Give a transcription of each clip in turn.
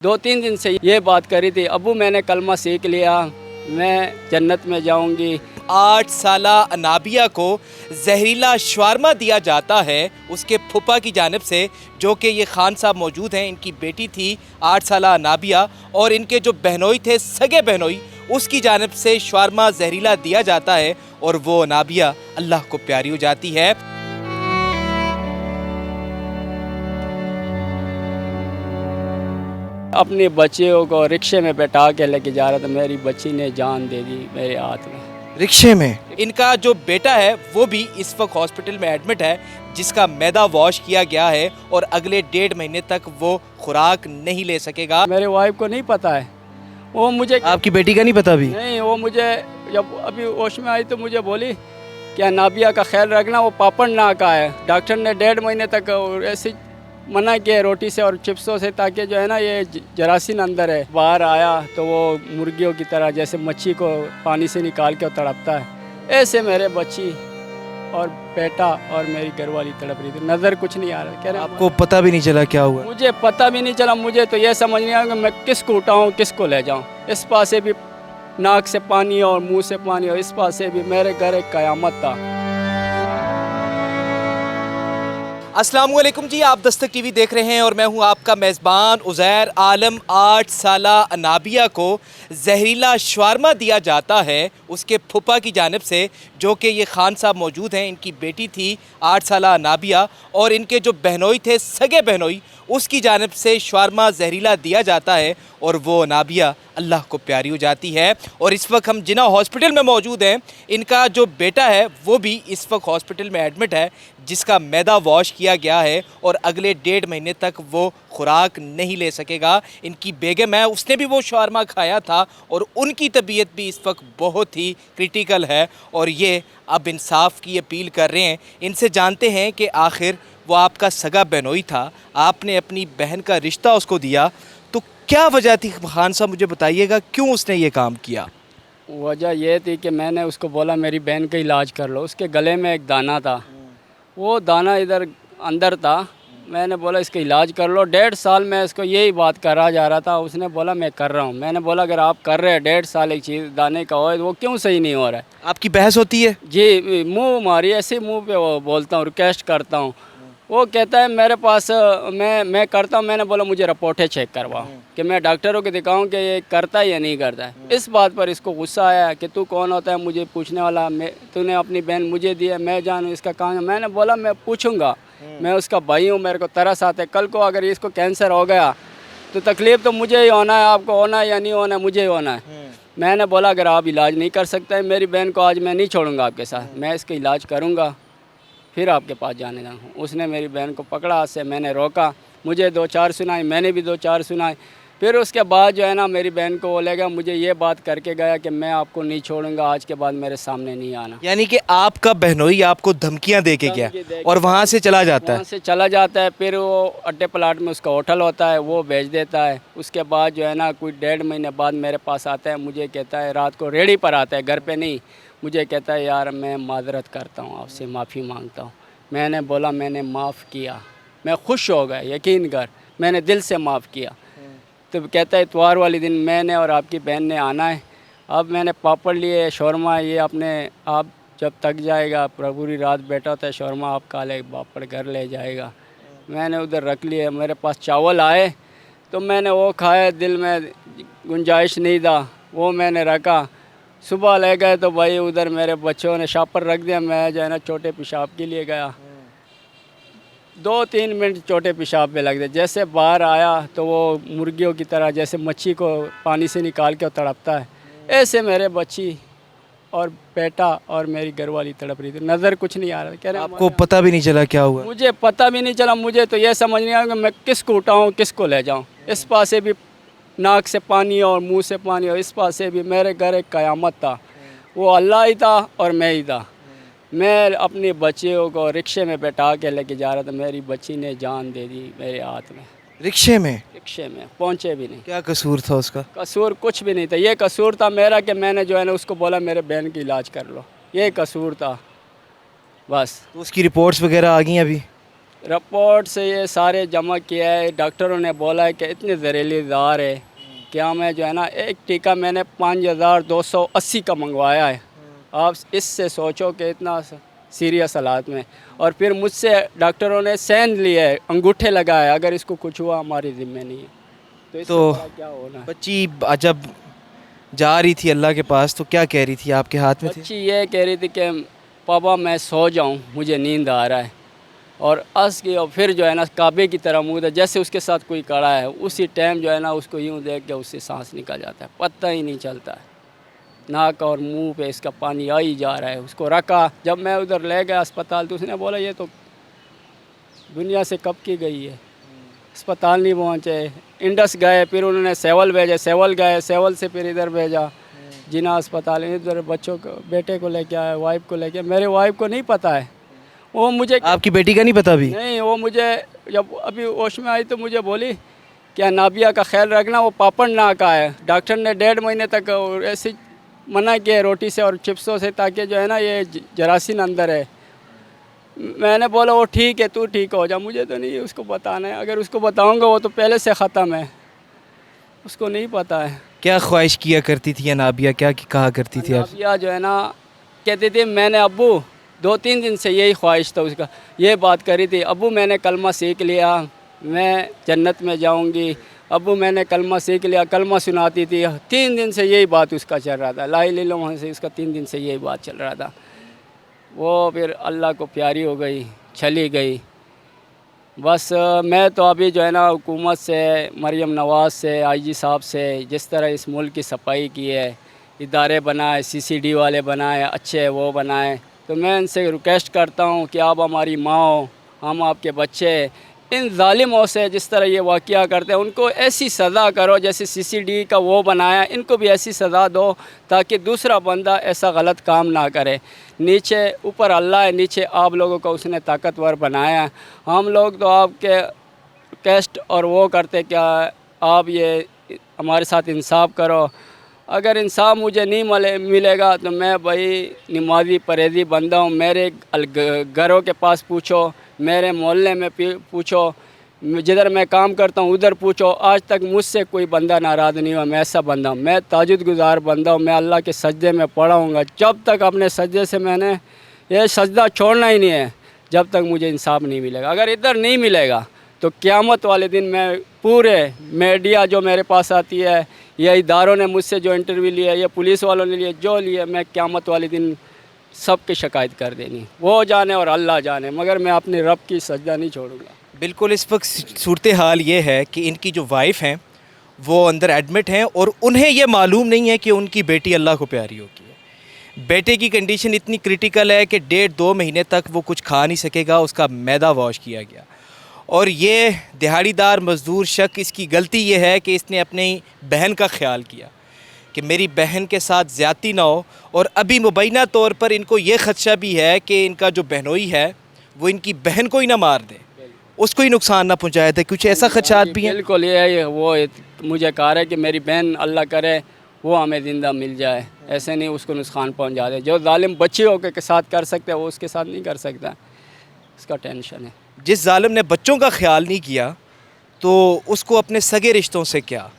2-3 दिन से ये बात करी थी, अबू मैंने कलमा सीख लिया, मैं जन्नत में जाऊंगी। 8 साला अनाबिया को जहरीला शवारमा दिया जाता है उसके फुफा की जानिब से, जो कि ये खान साहब मौजूद हैं। इनकी बेटी थी 8 साला अनाबिया और इनके जो बहनोई थे, सगे बहनोई, उसकी जानिब से शवारमा जहरीला दिया जाता है और वो अनाबिया अल्लाह को प्यारी हो जाती है। अपने बच्चियों को रिक्शे में बैठा के लेके जा रहा था, मेरी बच्ची ने जान दे दी मेरे हाथ में। रिक्शे में इनका जो बेटा है वो भी इस वक्त हॉस्पिटल में एडमिट है, जिसका मैदा वॉश किया गया है और अगले 1.5 महीने तक वो खुराक नहीं ले सकेगा। मेरे वाइफ को नहीं पता है, वो मुझे आपकी बेटी का नहीं पता अभी? नहीं, वो मुझे जब अभी होश में आई तो मुझे बोली कि अनाबिया का ख्याल रखना, वो पापड़ ना का है। डॉक्टर ने 1.5 महीने तक ऐसे मना किया रोटी से और चिप्सों से, ताकि जो है ना ये जरासीम अंदर है। बाहर आया तो वो मुर्गियों की तरह जैसे मच्छी को पानी से निकाल के तड़पता है, ऐसे मेरे बच्ची और बेटा और मेरी घरवाली तड़प रही थी। नज़र कुछ नहीं आ रहा। कह रहे आपको पता भी नहीं चला क्या हुआ? मुझे पता भी नहीं चला। मुझे तो ये समझ नहीं आया कि मैं किसको उठाऊँ, किसको ले जाऊँ। इस पास से भी नाक से पानी और मुंह से पानी, और इस पास से भी मेरे घर एक क़यामत था। अस्सलाम वालेकुम जी, आप दस्तक टीवी देख रहे हैं और मैं हूं आपका मेज़बान उज़ैर आलम। 8 साला अनाबिया को जहरीला शवारमा दिया जाता है उसके फुफा की जानिब से, जो कि ये खान साहब मौजूद हैं। इनकी बेटी थी 8 साला अनाबिया और इनके जो बहनोई थे, सगे बहनोई, उसकी जानिब से शवारमा जहरीला दिया जाता है और वो अनाबिया अल्लाह को प्यारी हो जाती है। और इस वक्त हम जिना हॉस्पिटल में मौजूद हैं। इनका जो बेटा है वो भी इस वक्त हॉस्पिटल में एडमिट है, जिसका मैदा वॉश किया गया है और अगले 1.5 महीने तक वो खुराक नहीं ले सकेगा। इनकी बेगम है, उसने भी वो शवारमा खाया था और उनकी तबीयत भी इस वक्त बहुत ही क्रिटिकल है और ये अब इंसाफ की अपील कर रहे हैं। इनसे जानते हैं कि आखिर वो आपका सगा बहनोई था, आपने अपनी बहन का रिश्ता उसको दिया, तो क्या वजह थी खान साहब, मुझे बताइएगा, क्यों उसने ये काम किया? वजह यह थी कि मैंने उसको बोला मेरी बहन का इलाज कर लो। उसके गले में एक दाना था, वो दाना इधर अंदर था। मैंने बोला इसका इलाज कर लो। 1.5 साल में इसको यही बात करा जा रहा था। उसने बोला मैं कर रहा हूँ। मैंने बोला अगर आप कर रहे हैं 1.5 साल एक चीज़ दाने का हो, तो वो क्यों सही नहीं हो रहा है? आपकी बहस होती है? जी, मुंह मारी ऐसे मुंह पे वो बोलता हूँ, रिक्वेस्ट करता हूँ। वो कहता है मेरे पास मैं करता हूँ। मैंने बोला मुझे रिपोर्टें चेक करवाओ कि मैं डॉक्टरों को दिखाऊं कि ये करता है या नहीं करता है। इस बात पर इसको गुस्सा आया कि तू कौन होता है मुझे पूछने वाला, तूने अपनी बहन मुझे दी है, मैं जानूँ इसका काम है। मैंने बोला मैं पूछूंगा, मैं उसका भाई हूँ, मेरे को तरस आता है। कल को अगर इसको कैंसर हो गया तो तकलीफ़ तो मुझे ही होना है, आपको होना है या नहीं होना है, मुझे ही होना है। मैंने बोला अगर आप इलाज नहीं कर सकते मेरी बहन को, आज मैं नहीं छोड़ूंगा आपके साथ, मैं इसका इलाज करूँगा, फिर आपके पास जाने जाऊँ। उसने मेरी बहन को पकड़ा हाथ से, मैंने रोका, मुझे 2-4 सुनाई, मैंने भी 2-4 सुनाई। फिर उसके बाद जो है ना मेरी बहन को वो ले गया, मुझे ये बात करके गया कि मैं आपको नहीं छोड़ूंगा, आज के बाद मेरे सामने नहीं आना। यानी कि आपका बहनोई आपको धमकियां दे के गया और वहाँ से चला जाता है? वहाँ से चला जाता है। फिर वो अड्डे प्लाट में उसका होटल होता है, वो भेज देता है। उसके बाद जो है ना कोई 1.5 महीने बाद मेरे पास आता है, मुझे कहता है, रात को रेडी पर आता है, घर पे नहीं, मुझे कहता है यार मैं माजरत करता हूँ, आपसे माफ़ी मांगता हूँ। मैंने बोला मैंने माफ़ किया, मैं खुश हो गया, यकीन कर, मैंने दिल से माफ़ किया। तो कहता है इतवार वाले दिन मैंने और आपकी बहन ने आना है। अब मैंने पापड़ लिए, शौरमा, ये अपने आप जब तक जाएगा, पूरी रात बैठा होता है शौरमा, आप काले पापड़ घर ले जाएगा। मैंने उधर रख लिए। मेरे पास चावल आए तो मैंने वो खाया, दिल में गुंजाइश नहीं था, वो मैंने रखा। सुबह ले गए तो भाई उधर मेरे बच्चों ने शापर रख दिया। मैं जो है ना छोटे पेशाब के लिए गया, 2-3 मिनट छोटे पेशाब पे लग गए। जैसे बाहर आया तो वो मुर्गियों की तरह जैसे मच्छी को पानी से निकाल के तड़पता है, ऐसे मेरे बच्ची और बेटा और मेरी घरवाली तड़प रही थी। नज़र कुछ नहीं आ रहा। कह रहे आपको पता भी नहीं चला क्या हुआ? मुझे पता भी नहीं चला। मुझे तो ये समझ नहीं आया कि मैं किसको उठाऊँ, किसको ले जाऊँ। इस पास से भी नाक से पानी और मुंह से पानी, और इस पास से भी मेरे घर एक क़यामत था। वो अल्लाह ही था और मैं ही था। मैं अपनी बच्चियों को रिक्शे में बैठा के लेके जा रहा था, मेरी बच्ची ने जान दे दी मेरे हाथ में। रिक्शे में? रिक्शे में पहुँचे भी नहीं। क्या कसूर था उसका? कसूर कुछ भी नहीं था। ये कसूर था मेरा कि मैंने जो है ना उसको बोला मेरे बहन की इलाज कर लो, ये कसूर था बस। तो उसकी रिपोर्ट्स वगैरह आ गई अभी? रिपोर्ट से ये सारे जमा किया है। डॉक्टरों ने बोला है कि इतने जहरीली जार है क्या मैं जो है ना, एक टीका मैंने 5280 का मंगवाया है। आप इससे सोचो कि इतना सीरियस हालात में, और फिर मुझसे डॉक्टरों ने सेंध लिए है, अंगूठे लगाए, अगर इसको कुछ हुआ हमारी जिम्मे नहीं है। तो इससे तो बड़ा क्या होना है? बच्ची जब जा रही थी अल्लाह के पास तो क्या कह रही थी, आपके हाथ में थी? बच्ची ये कह रही थी कि पापा मैं सो जाऊं, मुझे नींद आ रहा है, और हंस की, और फिर जो है ना काबे की तरह मुँह है, जैसे उसके साथ कोई खड़ा है, उसी टाइम जो है ना उसको यूँ देख के उससे सांस निकल जाता है, पता ही नहीं चलता है। नाक और मुंह पे इसका पानी आ ही जा रहा है। उसको रखा, जब मैं उधर ले गया अस्पताल तो उसने बोला ये तो दुनिया से कब की गई है। अस्पताल नहीं पहुँचे, इंडस गए, फिर उन्होंने सेवल भेजे, सेवल गए, सेवल से फिर इधर भेजा जिना अस्पताल। इधर बच्चों को, बेटे को लेके आए, वाइफ को लेके। मेरे वाइफ को नहीं पता है, वो मुझे, आपकी बेटी का नहीं पता अभी? नहीं, वो मुझे जब अभी होश में आई तो मुझे बोली क्या नाबिया का ख्याल रखना, वो पापड़ ना का है। डॉक्टर ने 1.5 महीने तक ऐसे मना किया रोटी से और चिप्सों से, ताकि जो है ना ये जरासीम अंदर है। मैंने बोला वो ठीक है, तू ठीक हो जा, मुझे तो नहीं उसको बताना है। अगर उसको बताऊंगा वो तो पहले से ख़त्म है, उसको नहीं पता है। क्या ख्वाहिश किया करती थी अनाबिया, क्या कहा करती थी आप? नाबिया जो है ना कहती थी, मैंने अब्बू 2-3 दिन से यही ख्वाहिश था उसका, ये बात करी थी, अब्बू मैंने कलमा सीख लिया, मैं जन्नत में जाऊंगी, अब्बू मैंने कलमा सीख लिया। कलमा सुनाती थी, 3 दिन से यही बात उसका चल रहा था, ला इलाहा इल्लल्लाह से उसका 3 दिन से यही बात चल रहा था। वो फिर अल्लाह को प्यारी हो गई, चली गई। बस मैं तो अभी जो है ना हुकूमत से, मरियम नवाज़ से, आईजी साहब से, जिस तरह इस मुल्क की सफाई की है, इदारे बनाए, सीसीडी वाले बनाए, अच्छे वो बनाए, तो मैं इनसे रिक्वेस्ट करता हूँ कि आप हमारी माँ हो, हम आपके बच्चे, इन जालिमों से जिस तरह ये वाक़या करते हैं उनको ऐसी सज़ा करो जैसे सीसीडी का वो बनाया, इनको भी ऐसी सज़ा दो ताकि दूसरा बंदा ऐसा गलत काम ना करे। नीचे ऊपर अल्लाह है, नीचे आप लोगों को उसने ताकतवर बनाया है। हम लोग तो आपके कैस्ट और वो करते क्या, आप ये हमारे साथ इंसाफ करो। अगर इंसाफ मुझे नहीं मिलेगा तो मैं भाई नमाज़ी परहेज़ी बंदा हूँ। मेरे घरों के पास पूछो, मेरे मोहल्ले में पूछो, जिधर मैं काम करता हूँ उधर पूछो, आज तक मुझसे कोई बंदा नाराज़ नहीं हुआ। मैं ऐसा बंदा हूँ, मैं ताजुद गुज़ार बंदा हूँ। मैं अल्लाह के सजदे में पढ़ाऊँगा, जब तक अपने सजदे से मैंने ये सजदा छोड़ना ही नहीं है, जब तक मुझे इंसाफ नहीं मिलेगा। अगर इधर नहीं मिलेगा तो क़यामत वाले दिन मैं पूरे मीडिया जो मेरे पास आती है, या इदारों ने मुझसे जो इंटरव्यू लिया, या पुलिस वालों ने लिया, जो लिया, मैं क़यामत वाले दिन सबकी शिकायत कर देनी, वो जाने और अल्लाह जाने, मगर मैं अपने रब की सजदा नहीं छोड़ूंगा। बिल्कुल, इस वक्त सूरत हाल ये है कि इनकी जो वाइफ हैं वो अंदर एडमिट हैं और उन्हें ये मालूम नहीं है कि उनकी बेटी अल्लाह को प्यारी होगी है। बेटे की कंडीशन इतनी क्रिटिकल है कि 1.5-2 महीने तक वो कुछ खा नहीं सकेगा, उसका मैदा वॉश किया गया। और ये दिहाड़ीदार मज़दूर शख्स, इसकी गलती ये है कि इसने अपनी बहन का ख्याल किया कि मेरी बहन के साथ ज़्यादती ना हो, और अभी मुबैना तौर पर इनको ये ख़दशा भी है कि इनका जो बहनोई है वो इनकी बहन को ही ना मार दे, उसको ही नुकसान ना पहुँचाया था। कुछ ऐसा खदशात भी हैं? बिल्कुल, ये है, वो मुझे कहा है कि मेरी बहन अल्लाह करे वो हमें ज़िंदा मिल जाए, ऐसे नहीं उसको नुकसान पहुँचा दे। जो जालिम बच्चियों के साथ कर सकते हैं वो उसके साथ नहीं कर सकता, इसका टेंशन है। जिस जालिम ने बच्चों का ख्याल नहीं किया तो उसको अपने सगे रिश्तों से क्या,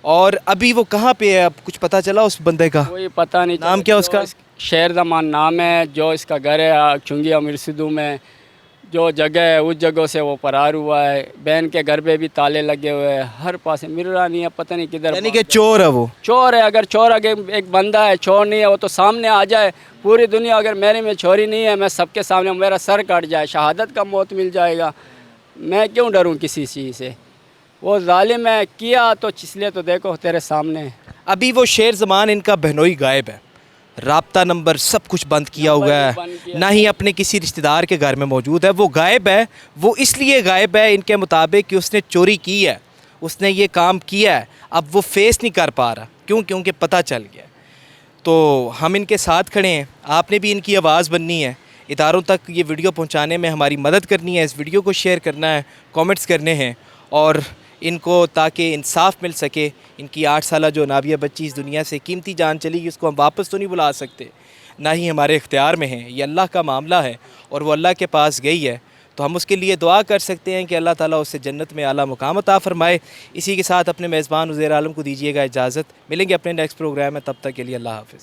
और अभी वो कहाँ पे है, अब कुछ पता चला उस बंदे का? कोई पता नहीं। नाम क्या उसका? शेर ज़मान नाम है। जो इसका घर है चुंगी अमीर सिद्धू में, जो जगह है उस जगह से वो फरार हुआ है। बहन के घर पे भी ताले लगे हुए हैं, हर पास मिल रहा नहीं है, पता नहीं किधर। यानी कि चोर है वो? चोर है। अगर चोर अगर एक बंदा है, चोर नहीं है, वो तो सामने आ जाए। पूरी दुनिया अगर मेरे में छोरी नहीं है, मैं सबके सामने, मेरा सर कट जाए, शहादत का मौत मिल जाएगा, मैं क्यों डरूं किसी चीज़ से। वो जालिम है, किया तो इसलिए तो देखो तेरे सामने। अभी वो शेर ज़मान इनका बहनोई गायब है, राब्ता नंबर सब कुछ बंद किया हुआ है, ना ही अपने किसी रिश्तेदार के घर में मौजूद है। वो गायब है। वो इसलिए गायब है इनके मुताबिक कि उसने चोरी की है, उसने ये काम किया है। अब वो फेस नहीं कर पा रहा, क्यों? क्योंकि पता चल गया। तो हम इनके साथ खड़े हैं, आपने भी इनकी आवाज़ बननी है, इदारों तक ये वीडियो पहुंचाने में हमारी मदद करनी है, इस वीडियो को शेयर करना है, कमेंट्स करने हैं, और इनको ताकि इंसाफ मिल सके। इनकी 8 साला जो नाबिया बच्ची इस दुनिया से कीमती जान चली गई, उसको हम वापस तो नहीं बुला सकते, ना ही हमारे इख्तियार में है, ये अल्लाह का मामला है और वो अल्लाह के पास गई है। तो हम उसके लिए दुआ कर सकते हैं कि अल्लाह ताला उससे जन्नत में आला मुकाम अता फ़रमाए। इसी के साथ अपने मेज़बान उज़ैर आलम को दीजिएगा इजाज़त। मिलेंगे अपने नेक्स्ट प्रोग्राम में, तब तक के लिए अल्लाह हाफ़िज़।